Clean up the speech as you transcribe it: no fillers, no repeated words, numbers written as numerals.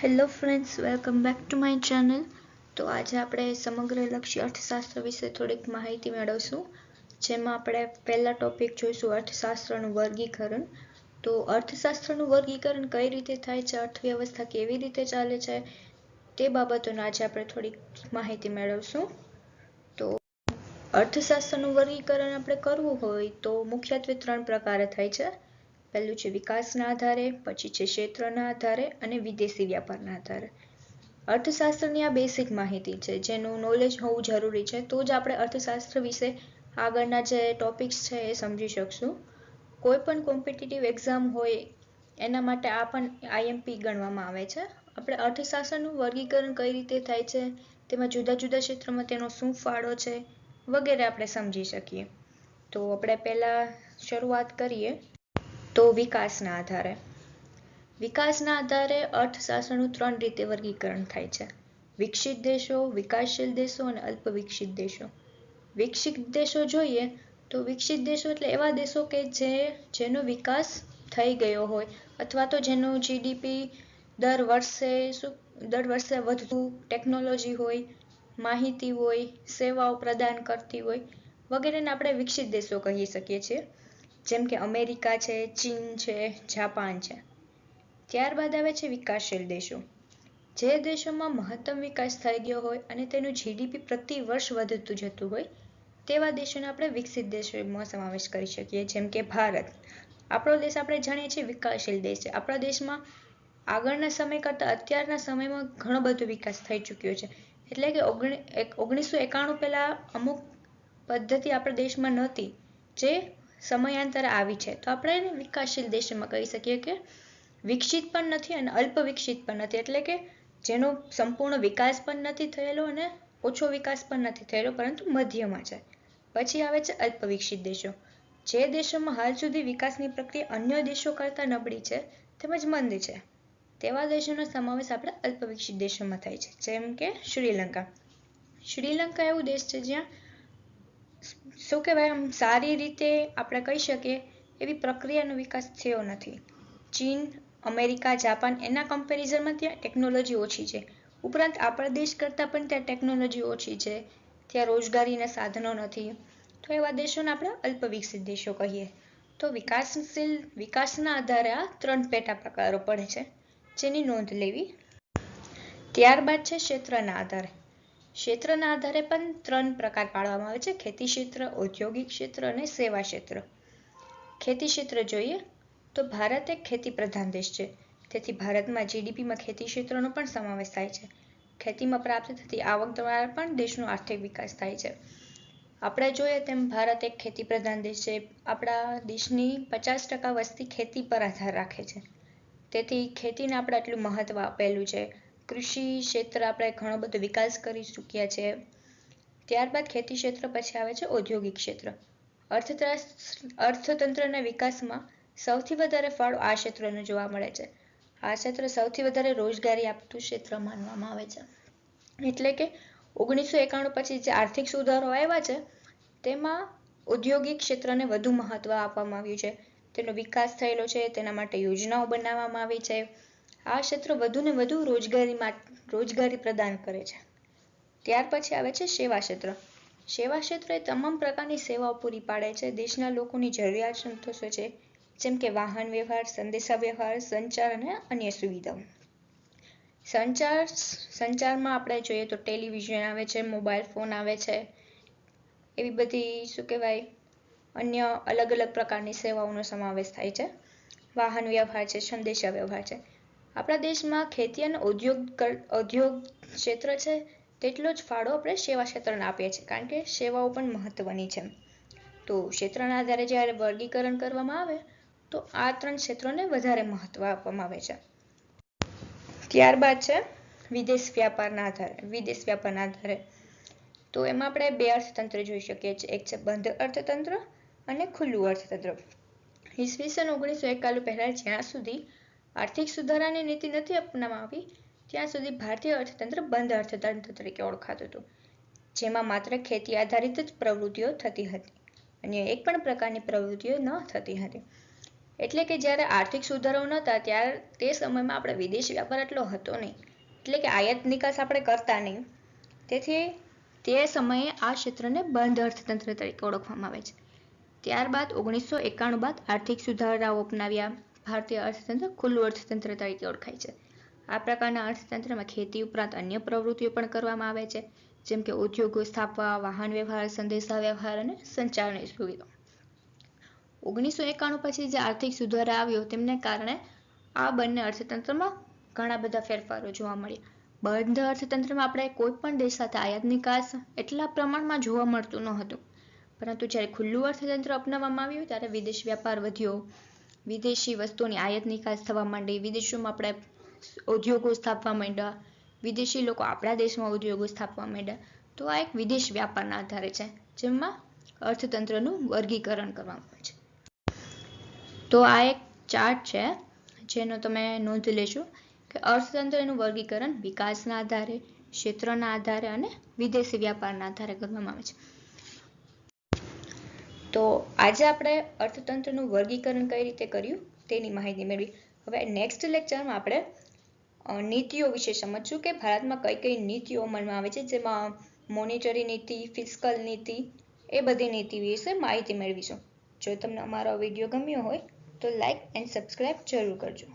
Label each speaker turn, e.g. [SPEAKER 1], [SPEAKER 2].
[SPEAKER 1] Hello friends, welcome back to my channel. તો આજે આપણે સમગ્રલક્ષી અર્થશાસ્ત્ર વિશે થોડીક માહિતી મેળવશું, જેમાં આપણે પહેલા ટોપિક જોઈશું અર્થશાસ્ત્રનું વર્ગીકરણ. તો અર્થશાસ્ત્રનું વર્ગીકરણ કઈ રીતે થાય છે, અર્થવ્યવસ્થા કેવી રીતે ચાલે છે, તે બાબતોના આજે આપણે થોડીક માહિતી મેળવશું. તો અર્થશાસ્ત્રનું વર્ગીકરણ આપણે કરવું હોય તો મુખ્યત્વે 3 પ્રકારે થાય છે. પહેલું છે વિકાસના આધારે, પછી છે ક્ષેત્રના આધારે અને વિદેશી વ્યાપારના આધારે. અર્થશાસ્ત્રની આ બેસિક માહિતી છે, જેનું નોલેજ હોવું જરૂરી છે, તો જ આપણે અર્થશાસ્ત્ર વિશે આગળના જે ટોપિક્સ છે એ સમજી શકશું. કોઈ પણ કોમ્પિટિટિવ એક્ઝામ હોય એના માટે આ પણ આઈએમપી ગણવામાં આવે છે. આપણે અર્થશાસ્ત્રનું વર્ગીકરણ કઈ રીતે થાય છે, તેમાં જુદા જુદા ક્ષેત્રમાં તેનો શું ફાળો છે વગેરે આપણે સમજી શકીએ. તો આપણે પહેલા શરૂઆત કરીએ તો વિકાસના આધારે. વિકાસના આધારે અર્થશાસ્ત્રનું 3 રીતે વર્ગીકરણ થાય છે: વિકસિત દેશો, વિકાસશીલ દેશો અને અલ્પ વિકસિત દેશો. વિકસિત દેશો જોઈએ તો વિકસિત દેશો એટલે એવા દેશો કે જેનો વિકાસ થઈ ગયો હોય, અથવા તો જેનું જીડીપી દર વર્ષે વધતું, ટેકનોલોજી હોય, માહિતી હોય, સેવાઓ પ્રદાન કરતી હોય વગેરેને આપણે વિકસિત દેશો કહી શકીએ છીએ, જેમ કે અમેરિકા છે, ચીન છે, જાપાન છે. ત્યારબાદ આવે છે વિકાસશીલ દેશો. જે દેશોમાં મહત્તમ વિકાસ થઈ ગયો હોય અને તેનું જીડીપી પ્રતિ વર્ષ વધતું જતું હોય, તેવા દેશોને આપણે વિકસિત દેશોમાં સમાવેશ કરી શકીએ, જેમ કે ભારત. આપણો દેશ આપણે જાણીએ છીએ વિકાસશીલ દેશ છે. આપણા દેશમાં આગળના સમય કરતાં અત્યારના સમયમાં ઘણો બધો વિકાસ થઈ ચૂક્યો છે. એટલે કે 1991 પહેલા અમુક પદ્ધતિ આપણા દેશમાં નહોતી, જે સમયાંતરે આવી છે. તો આપણે એને વિકાસશીલ દેશોમાં કહી શકીએ કે વિકસિત પણ નથી અને અલ્પ વિકસિત પણ નથી, એટલે કે જેનો સંપૂર્ણ વિકાસ પણ નથી થયેલો અને ઓછો વિકાસ પણ નથી થયેલો, પરંતુ મધ્યમાં છે. પછી આવે છે અલ્પ વિકસિત દેશો. જે દેશોમાં હાલ સુધી વિકાસની પ્રક્રિયા અન્ય દેશો કરતાં નબળી છે તેમજ મંદ છે, તેવા દેશોનો સમાવેશ આપણે અલ્પ વિકસિત દેશોમાં થાય છે, જેમ કે શ્રીલંકા. શ્રીલંકા એવું દેશ છે જ્યાં શું કહેવાય, આમ સારી રીતે આપણે કહી શકીએ એવી પ્રક્રિયાનો વિકાસ થયો નથી. ચીન, અમેરિકા, જાપાન એના કમ્પેરિઝનમાં ત્યાં ટેકનોલોજી ઓછી છે. ઉપરાંત આપણા દેશ કરતાં પણ ત્યાં ટેકનોલોજી ઓછી છે, ત્યાં રોજગારીના સાધનો નથી. તો એવા દેશોને આપણે અલ્પ વિકસિત દેશો કહીએ. તો વિકાસના આધારે આ 3 પેટા પ્રકારો પડે છે, જેની નોંધ લેવી. ત્યારબાદ છે ક્ષેત્રના આધારે. ક્ષેત્રના આધારે પણ 3 પ્રકાર પાડવામાં આવે છે: ખેતી ક્ષેત્ર, ઔદ્યોગિક ક્ષેત્ર અને સેવા ક્ષેત્ર. ખેતી ક્ષેત્ર જોઈએ તો ભારત એક ખેતી પ્રધાન દેશ છે, તેથી ભારતમાં જીડીપીમાં ખેતી ક્ષેત્રનો પણ સમાવેશ થાય છે. ખેતીમાં પ્રાપ્ત થતી આવક દ્વારા પણ દેશનો આર્થિક વિકાસ થાય છે. આપણે જોઈએ તેમ ભારત એક ખેતી પ્રધાન દેશ છે. આપણા દેશની 50% વસ્તી ખેતી પર આધાર રાખે છે, તેથી ખેતીને આપણે આટલું મહત્વ આપેલું છે. કૃષિ ક્ષેત્ર આપણે ઘણો બધો વિકાસ કરી ચૂક્યા છે. ત્યારબાદ ખેતી ક્ષેત્ર પછી આવે છે ઔદ્યોગિક ક્ષેત્ર. અર્થતંત્રના વિકાસમાં સૌથી વધારે ફાળો આ ક્ષેત્રનો જોવા મળે છે. આ ક્ષેત્ર સૌથી વધારે રોજગારી આપતું ક્ષેત્ર માનવામાં આવે છે. એટલે કે 1991 પછી જે આર્થિક સુધારો આવ્યા છે, તેમાં ઔદ્યોગિક ક્ષેત્રને વધુ મહત્વ આપવામાં આવ્યું છે. તેનો વિકાસ થયેલો છે, તેના માટે યોજનાઓ બનાવવામાં આવી છે. આ ક્ષેત્ર વધુને વધુ રોજગારી પ્રદાન કરે છે. ત્યાર પછી આવે છે સેવા ક્ષેત્ર. સેવા ક્ષેત્ર એ તમામ પ્રકારની સેવાઓ પૂરી પાડે છે, દેશના લોકોની જરૂરિયાત સંતોષે છે, જેમ કે વાહન વ્યવહાર, સંદેશા વ્યવહાર, સંચાર અને અન્ય સુવિધાઓ. સંચારમાં આપણે જોઈએ તો ટેલિવિઝન આવે છે, મોબાઈલ ફોન આવે છે, એવી બધી શું કહેવાય અન્ય અલગ અલગ પ્રકારની સેવાઓનો સમાવેશ થાય છે. વાહન વ્યવહાર છે, સંદેશા વ્યવહાર છે. આપણા દેશમાં ખેતી અને ઉદ્યોગ ક્ષેત્ર છે, તેટલો જ ફાળો આપણે સેવા ક્ષેત્રને આપીએ છીએ, કારણ કે સેવાઓ પણ મહત્વની છે. તો ક્ષેત્રના આધારે જ્યારે વર્ગીકરણ કરવામાં આવે તો આ 3 ક્ષેત્રોને વધારે મહત્વ આપવામાં આવે છે. ત્યારબાદ છે વિદેશ વ્યાપારના આધારે. તો એમાં આપણે 2 અર્થતંત્ર જોઈ શકીએ છીએ: એક છે બંધ અર્થતંત્ર અને ખુલ્લું અર્થતંત્ર. ઈસવીસન 1991 પહેલા જ્યાં સુધી આર્થિક સુધારાની નીતિ નથી અપનાવવામાં આવી, ત્યાં સુધી ભારતીય અર્થતંત્ર બંધ અર્થતંત્ર તરીકે ઓળખાતું હતું, જેમાં માત્ર ખેતી આધારિત જ પ્રવૃત્તિઓ થતી હતી, અન્ય એક પણ પ્રકારની પ્રવૃત્તિઓ ન થતી હતી. એટલે કે જ્યારે આર્થિક સુધારાઓ નહોતા ત્યારે તે સમયમાં આપણે વિદેશી વ્યાપાર એટલો હતો નહીં, એટલે કે આયાત નિકાસ આપણે કરતા નહીં. તેથી તે સમયે આ ક્ષેત્રને બંધ અર્થતંત્ર તરીકે ઓળખવામાં આવે છે. ત્યારબાદ 1991 બાદ આર્થિક સુધારાઓ અપનાવ્યા ભારતીય અર્થતંત્ર ખુલ્લું અર્થતંત્ર તરીકે ઓળખાય છે. આ પ્રકારના અર્થતંત્રમાં ખેતી ઉપરાંત અન્ય પ્રવૃત્તિઓ પણ કરવામાં આવે છે, જેમ કે ઉદ્યોગો સ્થાપવા, વાહન વ્યવહાર, સંદેશા વ્યવહાર અને સંચારની સુવિધાઓ. 1991 પછી જે આર્થિક સુધારા આવ્યો તેમને કારણે આ બંને અર્થતંત્રમાં ઘણા બધા ફેરફારો જોવા મળ્યા. બંધ અર્થતંત્રમાં આપણે કોઈ પણ દેશ સાથે આયાત નિકાસ એટલા પ્રમાણમાં જોવા મળતું ન હતું, પરંતુ જ્યારે ખુલ્લું અર્થતંત્ર અપનાવવામાં આવ્યું ત્યારે વિદેશ વ્યાપાર વધ્યો, વિદેશી વસ્તુઓની આયાત નિકાસ થવા માંડી, વિદેશોમાં આપણે ઉદ્યોગો સ્થાપવા માંડ્યા, વિદેશી લોકો આપણા દેશમાં ઉદ્યોગો સ્થાપવા માંડ્યા. તો આ એક વિદેશ વ્યાપારના આધારે છે, જેમાં અર્થતંત્રનું વર્ગીકરણ કરવામાં આવે છે. તો આ એક ચાર્ટ છે જેનો તમે નોંધ લેશો કે અર્થતંત્રનું વર્ગીકરણ વિકાસના આધારે, ક્ષેત્રના આધારે અને વિદેશી વ્યાપારના આધારે કરવામાં આવે છે. તો આજે આપણે અર્થતંત્રનું વર્ગીકરણ કઈ રીતે કર્યું તેની માહિતી મેળવી. હવે નેક્સ્ટ લેક્ચરમાં આપણે નીતિઓ વિશે સમજશું કે ભારતમાં કઈ કઈ નીતિઓ અમલમાં આવે છે, જેમાં મોનેટરી નીતિ, ફિસ્કલ નીતિ, એ બધી નીતિ વિશે માહિતી મેળવીશું. જો તમને અમારો વિડીયો ગમ્યો હોય તો લાઈક એન્ડ સબસ્ક્રાઈબ જરૂર કરજો.